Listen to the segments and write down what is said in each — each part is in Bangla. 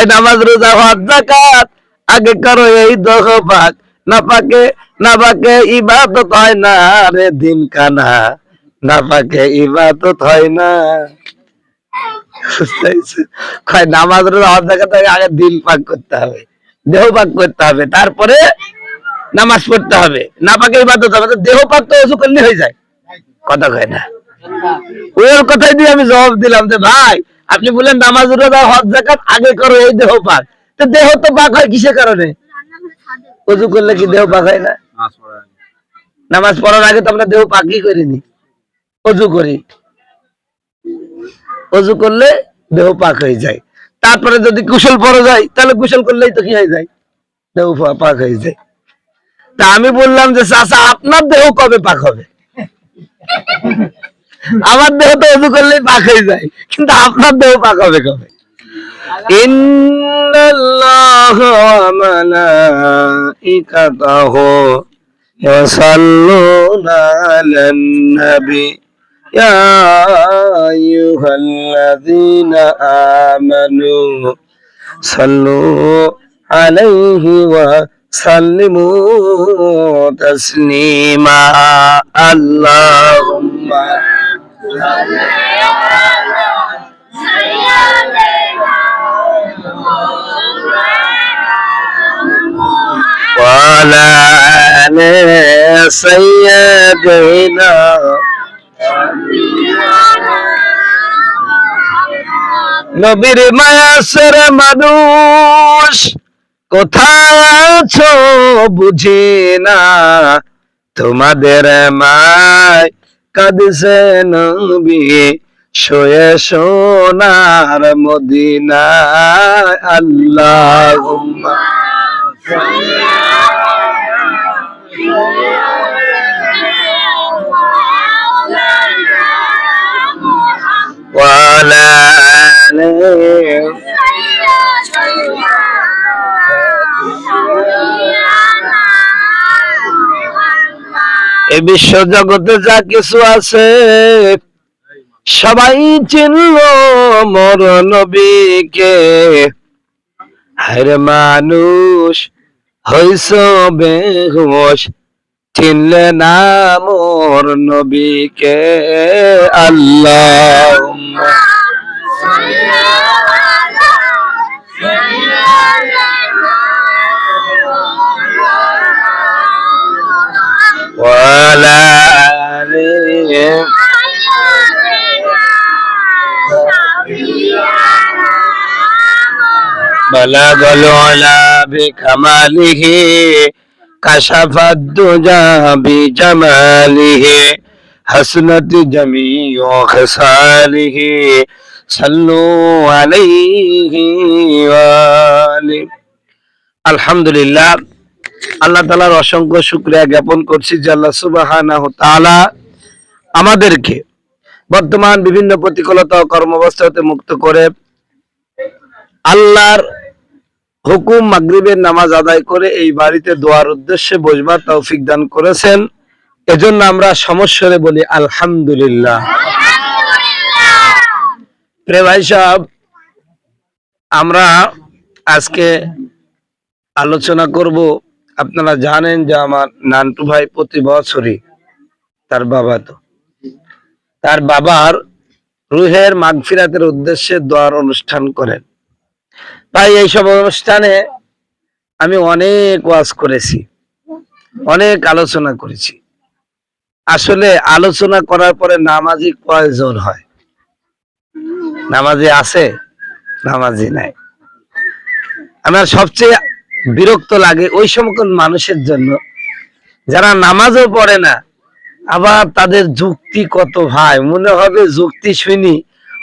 কয় নামাজ রোজা হজ যাকাত আগে করো এই দহ পাক, না পাকে ইবাদত হয় না রে দিন কানা, না পাকে ইবাদত হয় না। কয় নামাজ রোজা হজ যাকাত আগে দিল পাক করতে হবে, দেহ পাক করতে হবে, তারপরে নামাজ পড়তে হবে, না পাকে ইবাদত হবে। দেহ পাক তো ওযু করলে হয়ে যায়, কথা কয় না। ওর কথাই দিয়ে আমি জবাব দিলাম যে ভাই আপনি বলেন নামাজ রোজা হজ যাকাত আগে করো এই দেহ পাক, তো দেহ তো পাক হয় কিসের কারণে? ওযু করলে কি দেহ পাক হয় না? নামাজ পড়ার আগে তো আমরা দেহ পাকই করিনি, ওযু করি, ওযু করলে দেহ পাক হয়ে যায়। তারপরে যদি গোসল পড়া যায় তাহলে গোসল করলেই তো কি হয়ে যায়, দেহ পাক হয়ে যায়। তা আমি বললাম যে চাচা আপনার দেহ কবে পাক হবে? আমার দেহ তো ওযু করলেই পাক হয়ে যায়, কিন্তু আপনার দেহ পাক হবে কবে? ইন্নাল্লাহা ওয়া মালাইকাতাহু ইয়াসাল্লুনা আলান নবী ইয়া আইয়ুহাল্লাযীনা আমানু সাল্লু আলাইহি ওয়া সাল্লিমু তাসলিমা। আল্লাহুম্মা وعلى آل سيدنا নবীর মায়াসের মানুষ কোথায় আছো বুঝি না, তোমাদের মায় কাঁদছে নবী শুয়ে সোনার মদিনায়। আল্লাহুম্মা وعلى آله এই বিশ্ব জগতে যা কিছু আছে সবাই চিনল মোর নবীকে। হায়রে মানুষ হইছ বেহুশ চিনলে না মোর নবীকে। আল্লাহুম্মা ওয়া আলা আলিহি বালাগাল উলা বিকামালিহি কাশাফাদ দুজা বিজামালিহি হাসনাত জামিউ খিসালিহি সাল্লু আলাইহি ওয়া আলিহি। আলহামদুলিল্লাহ, আল্লাহ তাআলার অসংখ্য শুকরিয়া জ্ঞাপন করছি যে আল্লাহ সুবহানাহু তাআলা আমাদেরকে বর্তমান বিভিন্ন প্রতিকূলতা ও কর্মব্যবস্থা হতে মুক্ত করে আল্লাহর হুকুম মাগরিবের নামাজ আদায় করে এই বাড়িতে দোয়ার উদ্দেশ্যে বসবার তৌফিক দান করেছেন। এজন্য আমরা সমস্বরে বলি আলহামদুলিল্লাহ। প্রিয় ভাই সাহেব, আমরা আজকে আলোচনা করব, আপনারা জানেন যে আমার নান্টু ভাই প্রতি বছরই তার বাবার রুহের মাগফিরাতের উদ্দেশ্যে দোয়ার অনুষ্ঠান করেন। তাই এইসব অনুষ্ঠানে আমি অনেক ওয়াজ করেছি, অনেক আলোচনা করেছি। আসলে আলোচনা করার পরে নামাজি কয়জন হয়? নামাজি আছে, নামাজি নাই। আমার সবচেয়ে বিরক্ত লাগে ওই সকল মানুষের জন্য যারা নামাজও পড়ে না, আবার তাদের যুক্তি কত ভাই, মনে হবে যুক্তি শুনি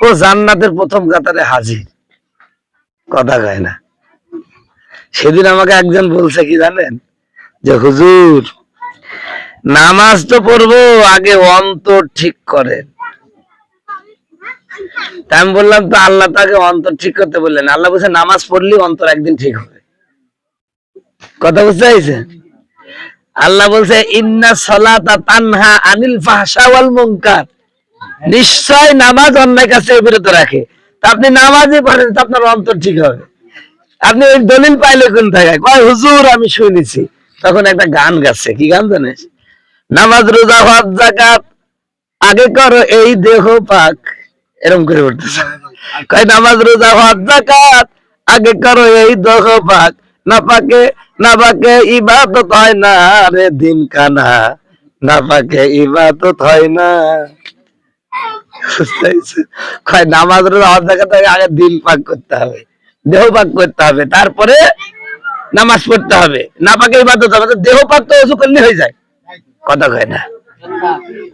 ও জান্নাতের প্রথম কাতারে হাজির, কথা কয় না। সেদিন আমাকে একজন বলছে কি জানেন, যে হুজুর নামাজ তো পড়বো, আগে অন্তর ঠিক করেন। তাই আমি বললাম তো আল্লাহ তাকে অন্তর ঠিক করতে বললেন, আল্লাহ বলছে নামাজ পড়লে অন্তর একদিন ঠিক হবে। কথা বুঝতে পারছে? আল্লাহ বলছে ইন্না সালাতা তানহা আনিল ফাহশা ওয়াল মুনকার, নিশ্চয় নামাজ অন্যায় কাছে বিরত রাখে। তা আপনি নামাজই পড়েন তো আপনার অন্তর ঠিক হবে। আপনি ওই দলিল পাইলে কোন জায়গায়? কয় হুজুর আমি শুনেছি। তখন একটা গান গাচ্ছে, কি গান জানিস? নামাজ রোজা হজ যাকাত আগে করো এই দেহ পাক, এরকম করে বলতেছে। কয় নামাজ রোজা হজ যাকাত আগে করো এই দেহ পাক, না পাকে না পাকে ইবাদত হয় না রে দিন কানা, না পাকে ইবাদত হয় না। কয় নামাজ রোজা হজ যাকাত আগে দিন পাক করতে হবে, দেহ পাক করতে হবে, তারপরে নামাজ পড়তে হবে, না পাকে ইবাদত হবে। দেহ পাক তো ওযু করলে হয়ে যায়, কথা কয় না।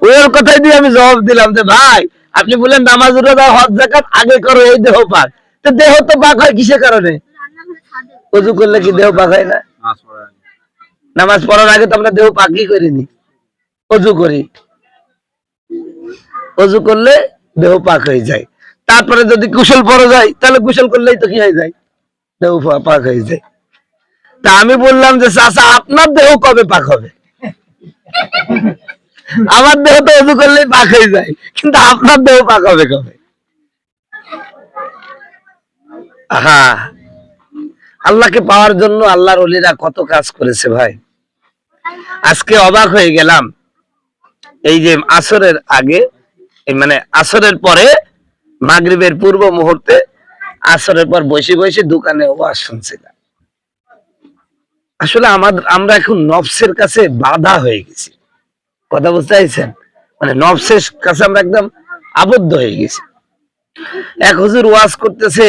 ওর কথাই দিয়ে আমি জবাব দিলাম যে ভাই আপনি বলেন নামাজ রোজা হজ যাকাত আগে করো এই দেহ পাক, তো দেহ তো পাক হয় কিসের কারণে? ওযু করলে কি দেহ পাক হয় না? নামাজ পড়ার আগে তো আমরা দেহ পাকই করিনি, ওযু করি। ওযু করলে দেহ পাক হয়ে যায়, তারপরে যদি গোসল পড়া যায় তাহলে গোসল করলেই তো কি হয়ে যায়? দেহ পাক হয়ে যায়। তা আমি বললাম যে চাচা আপনার দেহ কবে পাক হবে? আমার দেহ তো ওযু করলেই পাক হয়ে যায়, কিন্তু আপনার দেহ পাক হবে কবে? হ্যাঁ, আল্লাহকে পাওয়ার জন্য আল্লাহর ওলিরা কত কাজ করেছে ভাই। আজকে অবাক হয়ে গেলাম, এই যে আসরের আগে, মানে আসরের পরে মাগরিবের পূর্ব মুহূর্তে আসরের পর বসে বসে দোকানে ওয়াজ শুনছিলাম। আসলে আমরা এখন নফসের কাছে বাধা হয়ে গেছি, কথা বুঝতে পারছেন? মানে নফসের কাছে আমরা একদম আবদ্ধ হয়ে গেছি। এক হুজুর ওয়াজ করতেছে,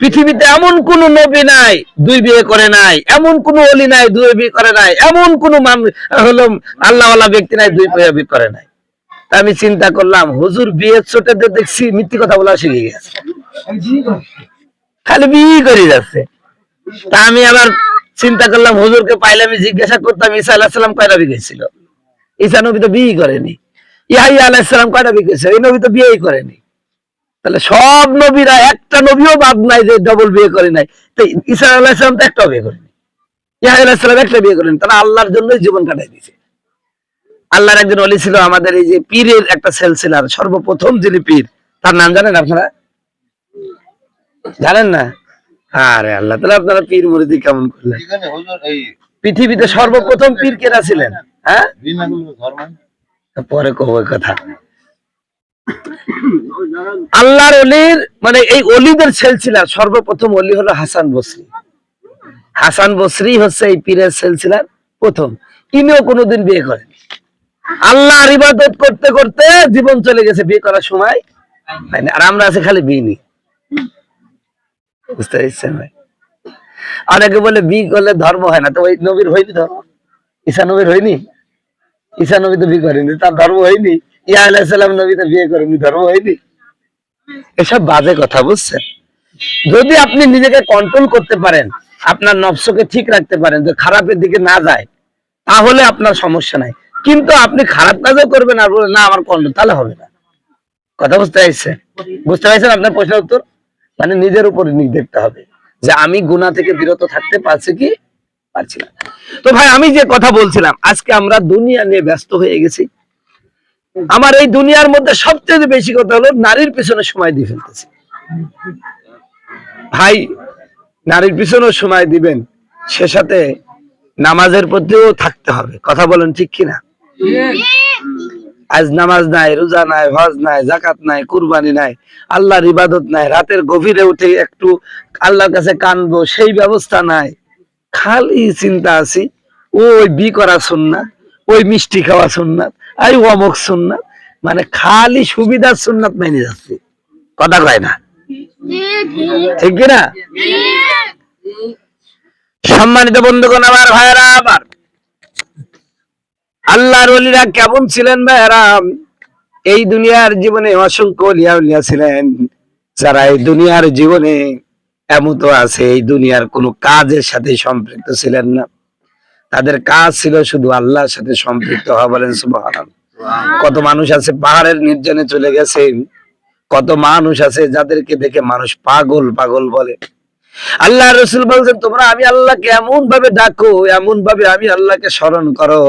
পৃথিবীতে এমন কোন নবী নাই দুই বিয়ে করে নাই, এমন কোন ওলি নাই দুই বিয়ে করে নাই, এমন কোন হলো আল্লাহওয়ালা ব্যক্তি নাই দুই বিয়ে করে নাই। তা আমি চিন্তা করলাম হুজুর বিয়ের ছোটে দেখছি মিথ্যে কথা বলা শিখে গেছে, খালি বিয়ে করে যাচ্ছে। তা আমি আবার চিন্তা করলাম হুজুরকে পাইলে আমি জিজ্ঞাসা করতাম ঈসা আলাইহিস সালাম কয়টা বিয়ে করেছিল? ঈসা নবী তো বিয়ে করেনি। ইয়াহইয়া আলাইহিস সালাম কয়টা বিয়ে করেছিল? এই নবী তো বিয়েই করেনি। তাহলে সব নবীরা, একটা নবীও বাদ নাই যে ডবল বিয়ে করে নাই। তো ঈসা আলাইহিস সালাম তো একটা বিয়ে করেনি, ইয়াহইয়া আলাইহিস সালাম একটা বিয়ে করেনি, তারা আল্লাহর জন্যই জীবন কাটাই দিয়েছে। আল্লাহর একজন ওলি ছিল, আমাদের এই যে পীরের একটা সিলসিলার সর্বপ্রথম যিনি পীর, তার নাম জানেন আপনারা? জানেন না? আরে আল্লাহ, তাহলে আপনারা পীর মুরিদি কেমন করলেন? পৃথিবীতে সর্বপ্রথম পীর কেনা ছিলেন? হ্যাঁ, পরে কব কথা। আল্লাহর ওলির মানে এই ওলিদের সিলসিলার সর্বপ্রথম ওলি হলো হাসান বসরি। হাসান বসরি হচ্ছে এই পীরের সিলসিলার প্রথম। ইনিও কোনোদিন বিয়ে করেন। আল্লাহর ইবাদত করতে করতে জীবন চলে গেছে, বিয়ে করার সময় হয়নি। আর আমরা আছে খালি বিয়ে নি, বুঝতে পারছেন ভাই? অনেকে বলে বিয়ে করলে ধর্ম হয় না, তো ওই নবীর হয়নি ধর্ম? ঈসা নবীর হয়নি? ঈসা নবী তো বিয়ে করেনি, তার ধর্ম হয়নি? ইয়া আলাইহিস সালাম নবী তো বিয়ে করেনি, ধর্ম হয়নি? এসব বাজে কথা, বুঝছেন? যদি আপনি নিজেকে কন্ট্রোল করতে পারেন, আপনার নফসকে ঠিক রাখতে পারেন যে খারাপের দিকে না যায়, তাহলে আপনার সমস্যা নাই। কিন্তু আপনি খারাপ কাজও করবেন আর বলেন না আমার কন্ট্রোল, তাহলে হবে না। কথা বুঝতে পারছেন? বুঝতে পারছেন আপনার প্রশ্নের উত্তর? মানে নিজের উপর দেখতে হবে যে আমি গুনাহ থেকে বিরত থাকতে পারছি কি পারছি না। তো ভাই আমি যে কথা বলছিলাম, আজকে আমরা দুনিয়া নিয়ে ব্যস্ত হয়ে গেছি। আমার এই দুনিয়ার মধ্যে সবচেয়ে বেশি কথা হলো নারীর পিছনে সময় দিয়ে ফেলতেছি। ভাই নারীর পিছনেও সময় দিবেন, সে সাথে নামাজের প্রতিও থাকতে হবে, কথা বলেন ঠিক কিনা? আজ নামাজ নাই, রোজা নাই, হজ নাই, যাকাত নাই, কুরবানি নাই, আল্লাহর ইবাদত নাই, রাতের গভীরে উঠে একটু আল্লাহর কাছে কানবো সেই ব্যবস্থা নাই। খালি চিন্তা আছি ওই বি করা সুন্নাত, ওই মিষ্টি খাওয়া সুন্নাত, এই অমুক সুন্নাত, মানে খালি সুবিধার সুন্নাত মেনে যাচ্ছে, কথা কয় না ঠিক কিনা? সম্মানিত বন্ধুগণ, আমার ভাইয়েরা, আবার আল্লাহর ওলিরা কেমন ছিলেন ভাইয়েরা? এই দুনিয়ার জীবনে অসংখ্য ওলিয়া উলিয়া ছিলেন, যারা এই দুনিয়ার জীবনে এমন তো আছে এই দুনিয়ার কোনো কাজের সাথে সম্পৃক্ত ছিলেন না। তাদের কাজ ছিল শুধু আল্লাহর সাথে সম্পৃক্ত হওয়া, বলেন সুবহানাল্লাহ। কত মানুষ আছে পাহাড়ের নির্জনে চলে গেছে, কত মানুষ আছে যাদেরকে দেখে মানুষ পাগল পাগল বলে। আল্লাহ রাসূল বলছেন তোমরা আমি আল্লাহকে এমন ভাবে ডাকো, এমন ভাবে আমি আল্লাহকে স্মরণ করো,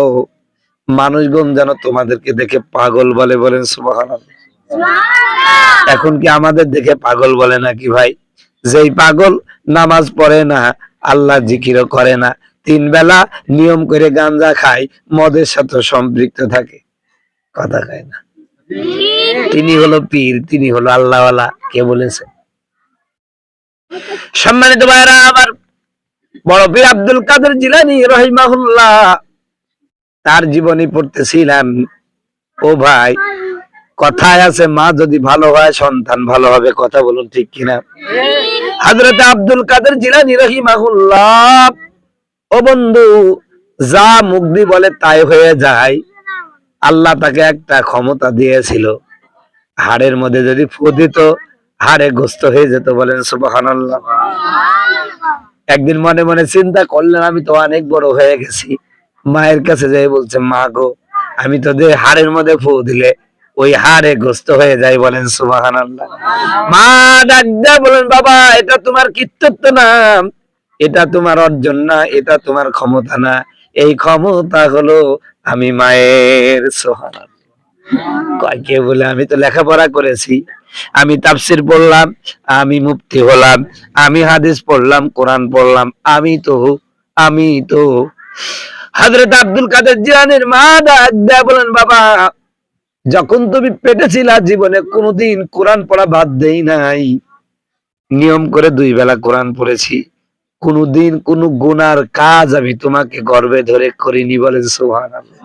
মানুষগণ যেন তোমাদেরকে দেখে পাগল বলে, বলেন সুবহানাল্লাহ। এখন কি আমাদের দেখে পাগল বলে নাকি ভাই? যেই পাগল নামাজ পড়ে না, আল্লাহ জিকিরও করে না, 3 বেলা নিয়ম করে গাঞ্জা খায়, মদের সাথে সম্পৃক্ত থাকে, কথা কয় না, তিনি হলো পীর, তিনি হলো আল্লাহওয়ালা। কে বলেছে? সম্মানিত ভাইরা আমার, বড় পীর আব্দুল কাদের জিলানী রাহিমাহুল্লাহ, তার জীবনী পড়তেছিলাম। ও ভাই, কথায় আছে মা যদি ভালো হয় সন্তান ভালো হবে, কথা বলুন ঠিক কিনা? হযরত আব্দুল কাদের জিলানী রাহিমাহুল্লাহ, ও বন্ধু, যা মুগ্ধি বলে তাই হয়ে যায়। আল্লাহ তাকে একটা ক্ষমতা দিয়েছিল, হাড়ের মধ্যে যদি ফু দিত হাড়ে গোস্ত হয়ে যেত, বলেন সুবহানাল্লাহ। একদিন মনে মনে চিন্তা করলেন, আমি তো অনেক বড় হয়ে গেছি, মায়ের কাছে যাই বলছে, মা গো, আমি তো হাড়ের মধ্যে ফু দিলে ওই হাড়ে গোস্ত হয়ে যায়, বলেন সুবহানাল্লাহ। মা ডাক দেয়া বলেন, বাবা, এটা তোমার কৃতিত্ব না, এটা তোমার অর্জন না, এটা তোমার ক্ষমতা না, এই ক্ষমতা হলো আমি মায়ের। সুবহানাল্লাহ। কয় কে বলে, আমি তো লেখাপড়া করেছি, আমি তাফসির পড়লাম, আমি মুফতি হলাম, আমি হাদিস পড়লাম, কোরআন পড়লাম, আমি তো হযরত আব্দুল কাদের জিলানীর মা ডাক দেয়া বলেন, বাবা, যখন তুমি পেটে ছিলা জীবনে কোনোদিন কোরআন পড়া বাদ দেই নাই, নিয়ম করে 2 বেলা কোরআন পড়েছি, কোনোদিন কোন গুনার কাজ আমি তোমাকে গর্ভে ধরে করিনি, বলেন সুবহানাল্লাহ।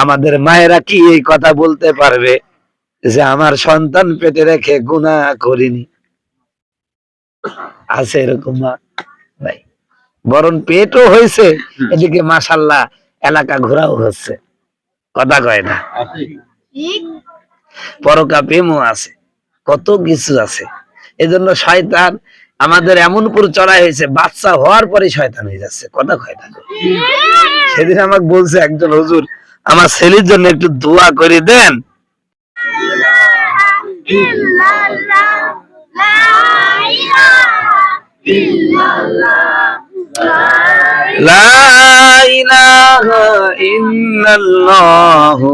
আমাদের মায়েরা কি এই কথা বলতে পারবে যে আমার সন্তান পেটে রেখে গুনাহ করিনি? আছে এরকম মা? নাই। বরং পেটও হয়েছে, এদিকে মাশাআল্লাহ এলাকা ঘোরাও হচ্ছে, কথা কয় না? পরকা প্রেমও আছে, কত কিছু আছে। এজন্য শয়তান আমাদের এমন উপর চড়াই হয়েছে, বাচ্চা হওয়ার পরে শয়তান হয়ে যাচ্ছে, কথা কয় না? সেদিন আমাকে বলছে একজন, হুজুর, আমার ছেলের জন্য একটু দোয়া করে দেন। লা ইলাহা ইল্লাল্লাহু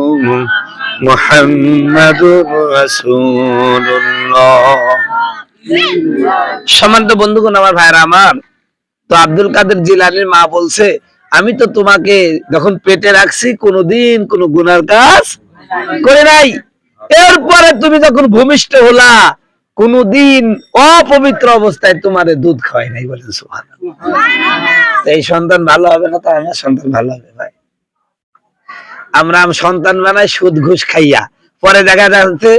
মুহাম্মাদুর রাসূলুল্লাহ। সম্মানিত বন্ধুগণ, আমার ভাইরা আমার, তো আব্দুল কাদের জিলানীর মা বলছে, আমি তো তোমাকে যখন পেটে রাখছি কোনোদিন কোনো গুনার কাজ করে নাই, এরপরে তুমি যখন ভূমিষ্ঠ হলা কোনোদিন অপবিত্র অবস্থায় তোমারে দুধ খাওয়াই নাই, বলেন সুবহানাল্লাহ। এই সন্তান ভালো হবে না তো আমার সন্তান ভালো হবে? ভাই, আমরা সন্তান বানাই সুদ ঘুষ খাইয়া, পরে দেখা যাচ্ছে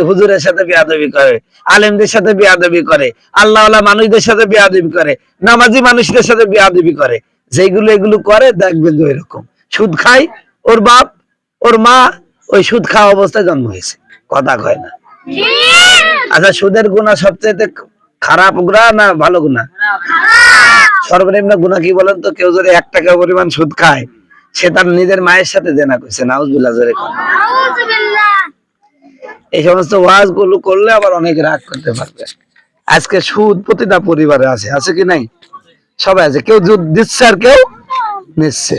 হুজুরের সাথে বেয়াদবি করে, আলেমদের সাথে বেয়াদবি করে, আল্লাহওয়ালা মানুষদের সাথে বেয়াদবি করে, নামাজি মানুষদের সাথে বেয়াদবি করে। যেগুলো এগুলো করে দেখবেন যে এরকম সুদ খাই, ওর বাপ ওর মা ওই সুদ খাওয়া অবস্থায় জন্ম হয়েছে, কথা কয় না? আচ্ছা, সুদের গুনাহ সবচেয়ে খারাপ গুনাহ না ভালো গুনাহ? সর্বনিম্ন গুনাহ কি বলেন তো? কেউ যদি 1 টাকা পরিমাণ সুদ খায়, সে তার নিজের মায়ের সাথে জেনা করছে, নাউজুবিল্লাহ। জোরে এই সমস্ত ওয়াজ গুলো করলে আবার অনেক রাগ করতে পারবে। আজকে সুদ প্রতিটা পরিবারে আছে, আছে কি নাই? সবাই আছে, কেউ দুধ দিচ্ছে আর কেউ নিচ্ছে,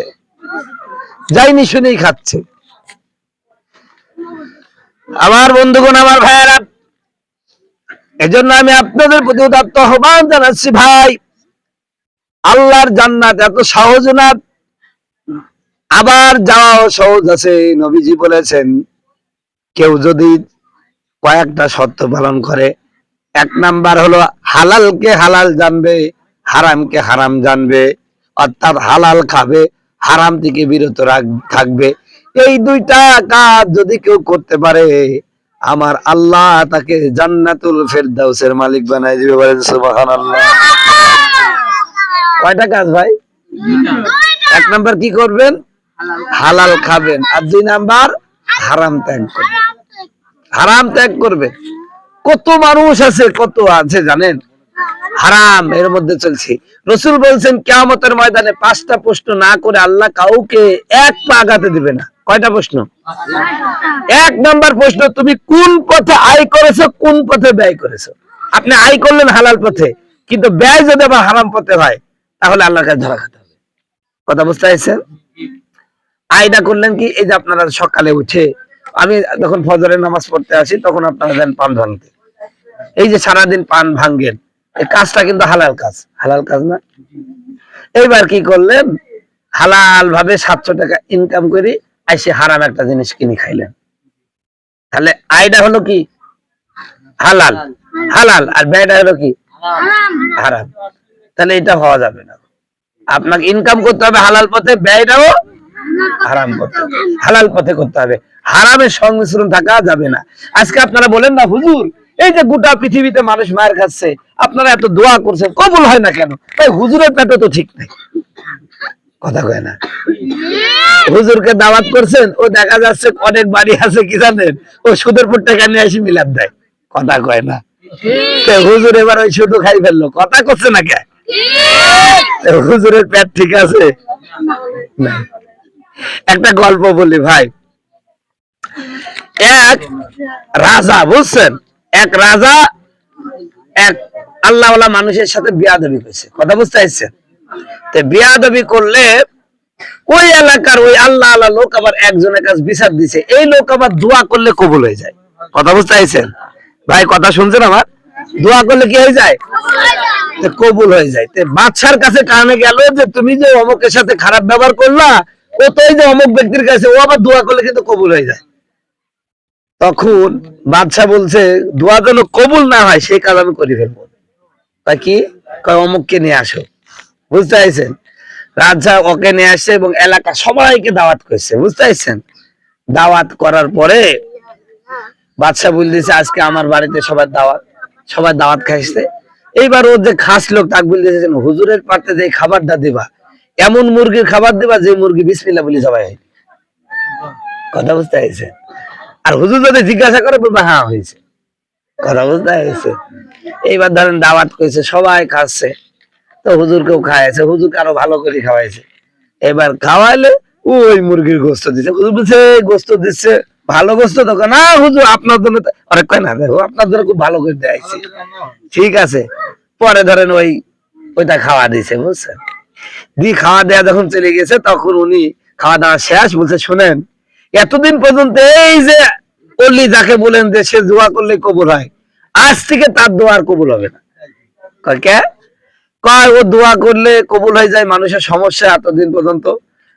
যাইনি শুনেই খাচ্ছে। আমার বন্ধুগণ, আমার ভাইয়েরা, এজন্য আমি আপনাদের প্রতি উদাত্ত আহ্বান জানাচ্ছি, ভাই, আল্লাহর জান্নাত এত সহজ না, আবার যাওয়াও সহজ আছে। নবীজি বলেছেন, কেউ যদি কয়েকটা শর্ত পালন করে, 1 নাম্বার হলো হালালকে হালাল জানবে, হারামকে হারাম জানবে, অর্থাৎ হালাল খাবে, হারাম থেকে বিরত থাকবে। এই 2টা কাজ যদি কেউ করতে পারে, আমার আল্লাহ তাকে জান্নাতুল ফেরদাউসের মালিক বানায় দিবে, বলেন সুবহানাল্লাহ। কয়টা কাজ ভাই? 1 নাম্বার কি করবেন? হালাল খাবেন, আর 2 নাম্বার হারাম ত্যাগ করবেন। হারাম ত্যাগ করবেন। কত মানুষ আছে, কত আছে জানেন, হারাম এর মধ্যে চলছে। রাসূল বলছেন, কিয়ামতের ময়দানে 5টা প্রশ্ন না করে আল্লাহ কাউকে 1 পা আগাতে দিবে না। কয়টা প্রশ্ন? 1 নাম্বার প্রশ্ন, তুমি কোন পথে আয় করেছো, কোন পথে ব্যয় করেছো। আপনি আয় করলেন হালাল পথে, কিন্তু ব্যয় যদি আবার হারাম পথে হয়, তাহলে আল্লাহর কাছে ধরা খেতে হবে। কথা বুঝতে পারছেন? আয়টা করলেন কি, এই যে আপনারা সকালে উঠে, আমি যখন ফজরের নামাজ পড়তে আসি তখন আপনারা দেন পান ভাঙতে, এই যে সারাদিন পান ভাঙ্গেন, এই কাজটা কিন্তু হালাল কাজ, হালাল কাজ না? এইবার কি করলেন, হালাল ভাবে 700 টাকা ইনকাম করে আইসে হারাম একটা জিনিস কিনে খাইলেন। তাহলে আয়টা হলো কি হালাল, হালাল, আর ব্যয়টা হলো কি হারাম। তাহলে এটা হওয়া যাবে না। আপনাকে ইনকাম করতে হবে হালাল পথে, ব্যয়টাও হারাম পথে, হালাল পথে করতে হবে। হারামের সংমিশ্রণ থাকা যাবে না। আজকে আপনারা বলেন না হুজুর, এই যে গোটা পৃথিবীতে মানুষ মায়ের খাচ্ছে, আপনারা এত দোয়া করছেন, কবুল হয় না কেন? তাই হুজুরের পেটে তো ঠিক নেই, কথা কয় না। হুজুরকে দাওয়াত করছেন, ও দেখা যাচ্ছে অনেক বাড়ি আছে, কি জানেন, ও সুদের পর টাকা নিয়ে এসে মিলাদ দেয়, কথা কয় না। হুজুর এবার ওই শুধু খাই ফেললো, কথা করছে না কে? হুজুরের পেট ঠিক আছে না। একটা গল্প বলি ভাই। এক রাজা, বুঝছেন, এক রাজা এক আল্লাহওয়ালা মানুষের সাথে বিয়াদবি করেছে, কথা বুঝতে পারছেন? তো বিয়াদবি করলে ওই এলাকার ওই আল্লাহ আল্লাহ লোক আবার একজনের কাছে বিচার দিছে, এই লোক আবার দোয়া করলে কবুল হয়ে যায়, কথা বুঝতে পারছেন ভাই? কথা শুনছেন আমার? দোয়া করলে কি হয়ে যায়? কবুল হয়ে যায়। বাদশার কাছে কানে গেল যে তুমি যে অমুকের সাথে খারাপ ব্যবহার করলা, ও তো এই যে অমুক ব্যক্তির কাছে, ও আবার দোয়া করলে কিন্তু কবুল হয়ে যায়। তখন বাদশাহ বলছে, দোয়া যেন কবুল না হয় সেই কাজ আমি করে ফেলবো। তা কি কয়, অমুককে নিয়ে আসো, বুঝতে পারছেন? রাজা ওকে নিয়ে আসছে এবং এলাকা সবাইকে দাওয়াত করছে, বুঝতে পারছেন? দাওয়াত করার পরে বাদশাহ বলতেছে, আজকে আমার বাড়িতে সবার দাওয়াত, সবাই দাওয়াত খাইছে। এইবার ওর যে খাস লোক তাকে বলতেছেন, হুজুরের পাতে যে খাবারটা দিবা, এমন মুরগির খাবার দিবা যে মুরগি বিসমিল্লাহ বলে জবাই হয়, কথা বুঝতে পারছেন? আর হুজুর যদি জিজ্ঞাসা করে বলবা হ্যাঁ হয়েছে, কথা বুঝতে পারছে? এইবার ধরেন দাওয়াত করেছে, সবাই খাচ্ছে, তো হুজুরকেও খাওয়াইছে, হুজুরকে আরো ভালো করে খাওয়াইছে। এবার খাওয়াইলে ওই মুরগির গোস্ত দিচ্ছে, হুজুর বলছে গোস্ত দিচ্ছে, ভালো গোস্ত তো? না হুজুর আপনার জন্য, আরে কয় না দেখো আপনার জন্য খুব ভালো করে দিয়েছি, ঠিক আছে। পরে ধরেন ওইটা খাওয়া দিয়েছে, বুঝছেন? দিয়ে খাওয়া দেওয়া যখন চলে গেছে, তখন উনি খাওয়া দাওয়া শেষ, বলছে শোনেন, এতদিন পর্যন্ত এই যে অলি যাকে বলেন যে সে দোয়া করলে কবুল হয়, আজ থেকে তার দোয়া আর কবুল হবে না। কয় কে? কয় ও দোয়া করলে কবুল হয়ে যায়, মানুষের সমস্যা এতদিন পর্যন্ত।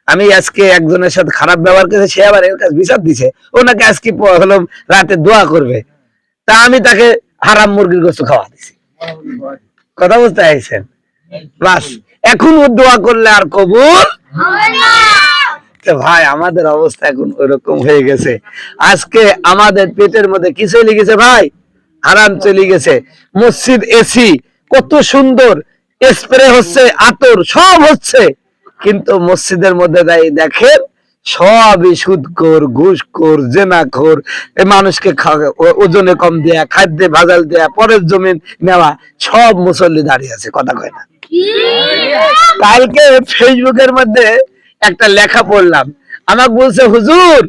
আমি আজকে একজনের সাথে খারাপ ব্যবহার করেছে, সে আবার এর কাছে বিচার দিছে, ও নাকি আজকে হলো রাতে দোয়া করবে, তা আমি তাকে হারাম মুরগির গোস্ত খাওয়া দিছি, কথা বুঝতে চাইছেন? বাস, এখন ও দোয়া করলে আর কবুল হবে না। ভাই আমাদের অবস্থা এখন ওইরকম হয়ে গেছে। আজকে আমাদের পেটের মধ্যে কি চলে গেছে ভাই? হারাম চলে গেছে। মসজিদ এসি কত সুন্দর, স্প্রে হচ্ছে, আতর সব হচ্ছে, কিন্তু মসজিদের মধ্যে দেখেন সবই সুদখোর, ঘুষখোর, জেনাখোর, মানুষকে ওজনে কম দেয়া, খাদ্যে ভাজাল দেয়া, পরের জমিন নেওয়া, সব মুসল্লি দাঁড়িয়ে আছে, কথা কয় না। কালকে ফেসবুকের মধ্যে একটা লেখা পড়লাম, আমাকে বলছে হুজুর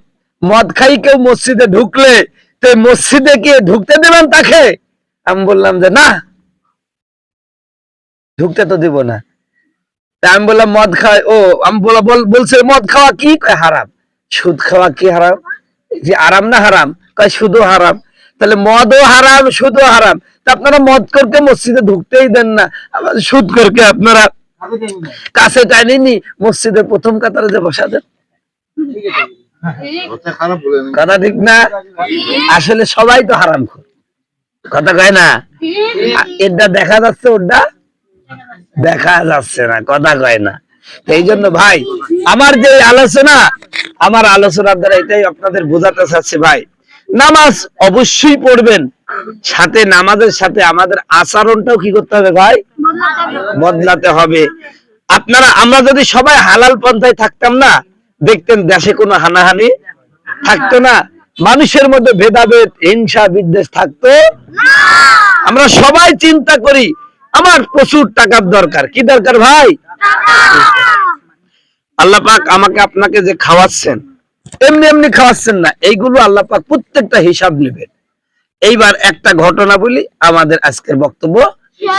মদ খাই কেউ মসজিদে ঢুকলে তো মসজিদে গিয়ে ঢুকতে দেবেন তাকে? আমি বললাম যে না, ঢুকতে তো দিব না। আমি বললাম মদ খাওয়া, ও আমি বলছে মদ খাওয়া কি? হারাম। সুদ খাওয়া কি হারাম? যে আরাম না হারাম? কয় শুধু হারাম। তাহলে মদও হারাম, সুদও হারাম, তা আপনারা মদ করকে মসজিদে ঢুকতেই দেন না, সুদ করকে আপনারা কাছে টাইনি মসজিদের প্রথম কাতারে যে বসা দেন, কথা ঠিক না? আসলে সবাই তো হারাম খোর, কথা কয় না? এটা দেখা যাচ্ছে, ওটা দেখা যাচ্ছে না, কথা কয় না। এই জন্য ভাই আমার যে আলোচনা, আমার আলোচনার দ্বারা এটাই আপনাদের বোঝাতে চাচ্ছি ভাই, নামাজ অবশ্যই পড়বেন, সাথে নামাজের সাথে আমাদের আচরণটাও কি করতে হবে ভাই? বদলাতে হবে। আপনারা আমরা যদি সবাই হালাল পন্থায় থাকতাম না, দেখতেন দেশে কোনো হানাহানি থাকতো না, মানুষের মধ্যে ভেদাভেদ, হিংসা, বিদ্বেষ থাকতো না। আমরা সবাই চিন্তা করি আমার প্রচুর টাকার দরকার, কি দরকার ভাই? আল্লাহ পাক আমাকে আপনাকে যে খাওয়াচ্ছেন, এমনি এমনি খাওয়াচ্ছেন না, এইগুলো আল্লাহ পাক প্রত্যেকটা হিসাব নেবেন। এইবার একটা ঘটনা বলি, আমাদের আজকের বক্তব্য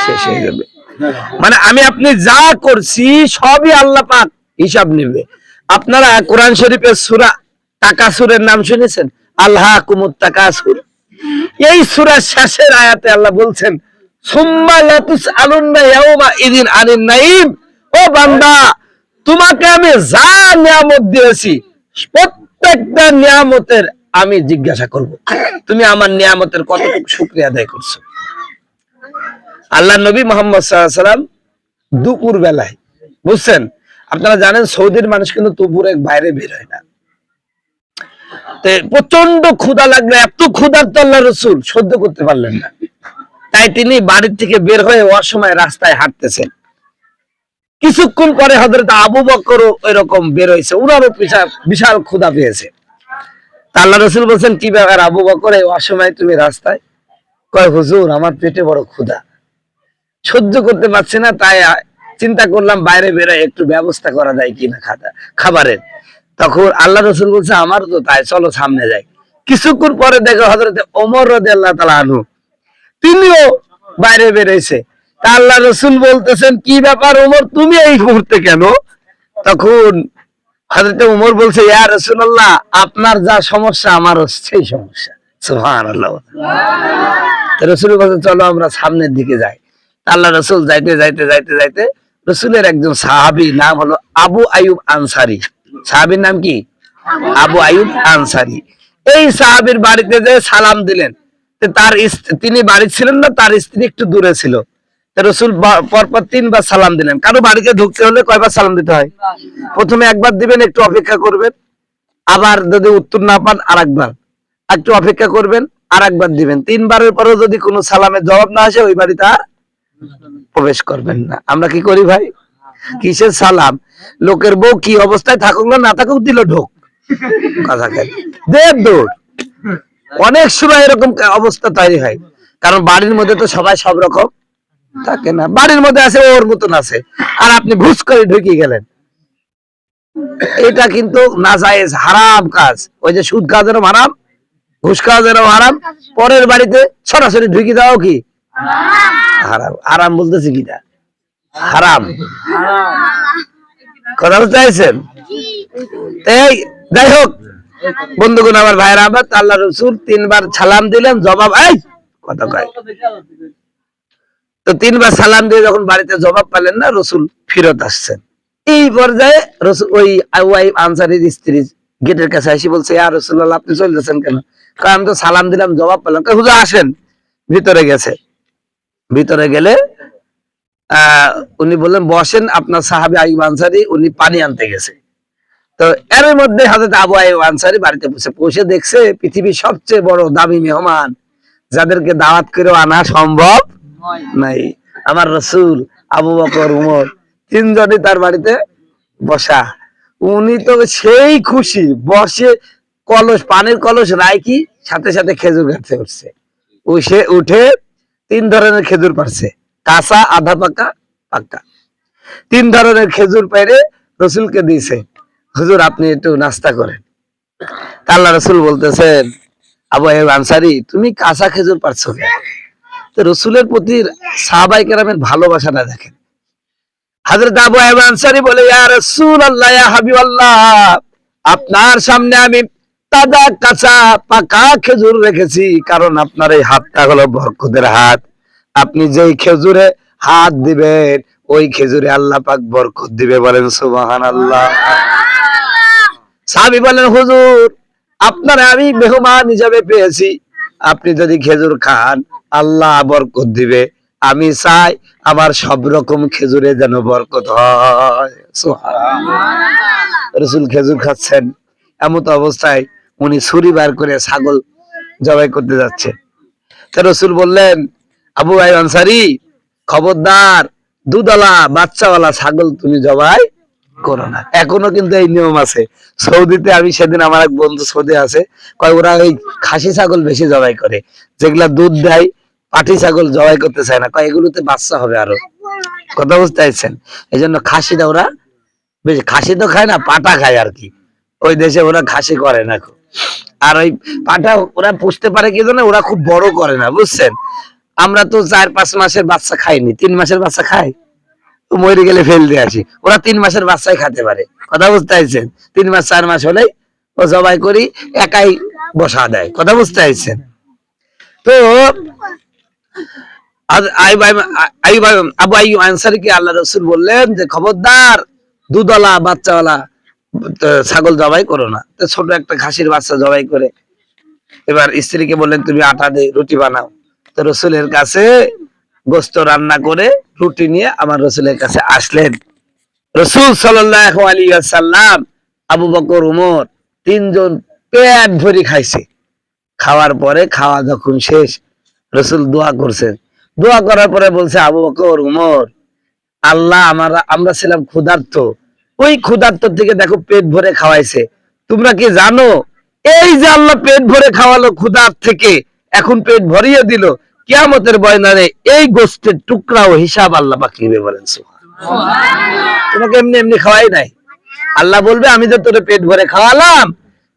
শেষ হয়ে যাবে। মানে আমি আপনি যা করছি সবই আল্লাহ পাক হিসাব নেবে। আপনারা কোরআন শরীফের সূরা তাকাসুরের নাম শুনেছেন? আল্লাহ কুমুত তাকাসুর, এই সূরার শেষের আয়াতে আল্লাহ বলছেন সুম্মা লাতুসআলুন্না ইয়াউমা ইযিন আনিন নাঈম। ও বান্দা, তোমাকে আমি যা নিয়ামত দিয়েছি প্রত্যেকটা নিয়ামতের আমি জিজ্ঞাসা করব, তুমি আমার নিয়ামতের কতটুকু শুকরিয়া আদায় করছো। আল্লাহ নবী মুহাম্মদ সাল্লাল্লাহু আলাইহি ওয়াসাল্লাম দুপুর বেলায়, বুঝছেন, আপনারা জানেন সৌদির মানুষ কিন্তু দুপুরে বাইরে বের হয় না। প্রচন্ড ক্ষুধা লাগলো, এত ক্ষুধার্ত আল্লাহ রাসূল সহ্য করতে পারলেন না, তাই তিনি বাড়ির থেকে বের হয়ে অসময়ে রাস্তায় হাঁটতেছেন। কিছুক্ষণ পরে হযরত আবু বকর এরকম বের হয়েছে, উনারও বিশাল ক্ষুধা পেয়েছে। আল্লাহ রাসূল বলছেন, কি ব্যাপার আবু বকর, এই অসময়ে তুমি রাস্তায়? কয়, হুজুর আমার পেটে বড় ক্ষুধা, সহ্য করতে পারছি না, তাই চিন্তা করলাম বাইরে বেরোয় একটু ব্যবস্থা করা যায় কিনা খাবারের। তখন আল্লাহ রাসূল বলছে, আমারও তো তাই, চলো সামনে যাই। কিছুক্ষণ পরে দেখো হযরত ওমর রাদিয়াল্লাহু তাআলা আনহু তিনিও বাইরে বেরিয়েছে। তা আল্লাহ রাসূল বলতেছেন, কি ব্যাপার ওমর, তুমি এই মুহূর্তে কেন? তখন হযরত ওমর বলছে, ইয়া রাসূলুল্লাহ, আপনার যা সমস্যা আমারও সেই সমস্যা। সুবহানাল্লাহ। রাসূল বলছেন, চলো আমরা সামনের দিকে যাই। আল্লাহ রাসূল যাইতে যাইতে যাইতে যাইতে রাসূলের একজন সাহাবী, নাম হলো আবু আইয়ুব আনসারী। সাহাবীর নাম কি? আবু আইয়ুব আনসারী। এই সাহাবীর বাড়িতে যে সালাম দিলেন, তার তিনি বাড়ি ছিলেন না, তার স্ত্রী একটু দূরে ছিল। রাসূল পরপর 3 বার সালাম দিলেন। কারো বাড়িতে ঢুকতে হলে কয়বার সালাম দিতে হয়? প্রথমে একবার দিবেন, একটু অপেক্ষা করবেন, আবার যদি উত্তর না পান আরেকবার, একটু অপেক্ষা করবেন, আরেকবার দিবেন। 3 বারের পরেও যদি কোনো সালামের জবাব না আসে, ওই বাড়িতে আর প্রবেশ করবেন না। আমরা কি করি ভাই? কিসের সালাম? লোকের বউ কি অবস্থায় থাকুক না থাকুক, দিল ঢোক, কথা কেন দেব দৌড়। অনেক সময় এরকম অবস্থা তৈরি হয়, কারণ বাড়ির মধ্যে তো সবাই সব রকম থাকে না। বাড়ির মধ্যে আছে ওর মতন আছে, আর আপনি ভুস করে ঢুকে গেলেন, এটা কিন্তু নাজায়েজ হারাম কাজ। ওই যে সুদ খাওয়া যেন হারাম, ঘুষ খাওয়া যেন হারাম, পরের বাড়িতে সরাসরি ঢুকে যাও কি হারাম। হারাম বলতেছি কিনা হারাম, কথা বুঝতে চাইছেন? এই যাই হোক বন্ধুগণ, আমার ভাইরা, আবার আল্লাহ রাসূল 3 বার সালাম দিলেন, জবাব এই কথা কয়। তো 3 বার সালাম দিয়ে যখন বাড়িতে জবাব পেলেন না, রাসূল ফিরত আসছেন। এই পর্যায়ে রাসূল ওই আবু আইয়ুব আনসারীর স্ত্রী গেটের কাছে এসে বলছে, ইয়া রাসূলুল্লাহ, আপনি চলে যাচ্ছেন কেন? কারণ আমি তো সালাম দিলাম, জবাব পেলাম। হুজুর আসেন। ভিতরে গেছে। ভিতরে গেলে উনি বললেন, বসেন, আপনার সাহাবী আইয়ুব আনসারী উনি পানি আনতে গেছে। তো এর মধ্যে হযরত আবু আইয়ুব আনসারী বাড়িতে বসে দেখছে পৃথিবীর সবচেয়ে বড় দামি মেহমান, যাদেরকে দাওয়াত করে আনা সম্ভব নাই, আমার রাসূল, আবু বকর, ওমর, 3 জনই তার বাড়িতে বসা। উনি তো সেই খুশি, বসে কলস, পানির কলস রাখি, সাথে সাথে খেজুর গাছে উঠছে। উঠে 3 ধরনের খেজুর পারছে, কাঁচা, আধা পাকা, পাকা। 3 ধরনের খেজুর পেরে রাসূলকে দিয়েছে, হুজুর আপনি একটু নাস্তা করেন। আল্লাহ রাসূল বলতেছেন, আবু আইয়ুব আনসারী, তুমি কাঁচা খেজুর পারছো কেন? তো রাসূলের প্রতি সাহাবায়ে কেরামের ভালোবাসাটা দেখেন। হযরত আবু আইয়ুব আনসারী বলে, ইয়া রাসূলুল্লাহ, ইয়া হাবিবাল্লাহ, আপনার সামনে আমি তাজা, কাঁচা, পাকা খেজুর রেখেছি, কারণ আপনার এই হাতটা হলো বরকতের হাত। আপনি যেই খেজুরে হাত দিবেন, ওই খেজুরে আল্লাহ পাক বরকত দিবে। বলেন সুবহানাল্লাহ। সাহাবী বলেন, হুজুর আপনারা আমি মেহমান হিসাবে পেয়েছি, আপনি যদি খেজুর খান আল্লাহ বরকত দিবে। আমি চাই আমার সব রকম খেজুরে যেন বরকত হয়। সুবহানাল্লাহ। রাসূল খেজুর খাচ্ছেন, এমত অবস্থায় উনি ছুরি বার করে ছাগল জবাই করতে যাচ্ছে। তা রাসূল বললেন, আবু আইয়ুব আনসারী, খবরদার, দুধওয়ালা বাচ্চাওয়ালা ছাগল তুমি জবাই করো না। এখনো কিন্তু এই নিয়ম আছে সৌদিতে। আমি সেদিন, আমার এক বন্ধু সৌদি আছে, কয় ওরা ওই খাসি ছাগল বেশি জবাই করে, যেগুলা দুধ দেয়, পাটি ছাগল জবাই করতে চায় না, কয় এগুলোতে বাচ্চা হবে আরো। কথা বুঝতে চাইছেন? এই জন্য খাসিটা ওরা বেশি, খাসি তো খায় না, পাটা খায় আর কি। ওই দেশে ওরা খাসি করে না। আর ওই পাটা ওরা পুষতে পারে কি জন্য, ওরা খুব বড় করে না, বুঝছেন? আমরা তো 4-5 মাসের বাচ্চা খাইনি, 3 মাসের বাচ্চা খাই, মরে গেলে ফেল দিয়ে আসি। ওরা 3 মাসের বাচ্চাই খেতে পারে। কথা বুঝতে চাইছেন? 3 মাস 4 মাস হলেই ও জবাই করি একাই বসা দেয়। কথা বুঝতে চাইছেন? তো আবু আইয়ুব আনসারীকে আল্লাহ রাসূল বললেন যে খবরদার দুধওয়ালা বাচ্চাওয়ালা ছাগল জবাই করো না। তো ছোট একটা খাসির বাচ্চা জবাই করে এবার স্ত্রীকে বললেন তুমি আটা দিয়ে রুটি বানাও। তো রসুলের কাছে গোস্ত রান্না করে রুটি নিয়ে আমার রসুলের কাছে আসলেন। রসুল সাল্লাল্লাহু আলাইহি ওয়াসাল্লাম, আবু বকর, উমর তিনজন পেট ভরে খাইছে। খাওয়ার পরে খাওয়া যখন শেষ রসুল দোয়া করছেন। দোয়া করার পরে বলছে আবু বকর, উমর, আল্লাহ আমরা ছিলাম ক্ষুধার্ত, ওই ক্ষুধার্ত থেকে দেখো পেট ভরে খাওয়াইছে। তোমরা কি জানো এই যে আল্লাহ পেট ভরে খাওয়ালো ক্ষুধার থেকে, এখন পেট ভরিয়ে দিল, কিয়ামতের ময়দানে এই গোস্তের টুকরাও হিসাব আল্লাহ পাক নিবে। বলেন সুবহানাল্লাহ। তোমাকে এমনি এমনি খাওয়াই নাই। আল্লাহ বলবে আমি যে তোরে পেট ভরে খাওয়ালাম,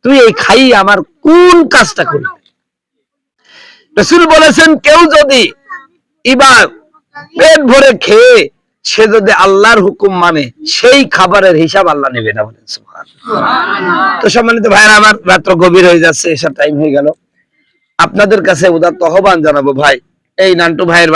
তুই এই খাই আমার কোন কাজটা করলি। রাসূল বলেছেন কেউ যদি এবার পেট ভরে খেয়ে সে যদি আল্লাহর হুকুম মানে সেই খাবারের হিসাব আল্লাহ নেবে না। বলেন সুবহানাল্লাহ। তো সম্মানিত ভাইরা আমার, রাত্র গভীর হয়ে যাচ্ছে, এসব টাইম হয়ে গেল। আপনাদের কাছে উদাত্ত আহ্বান জানাবো ভাই, এই নান্টু ভাইয়ের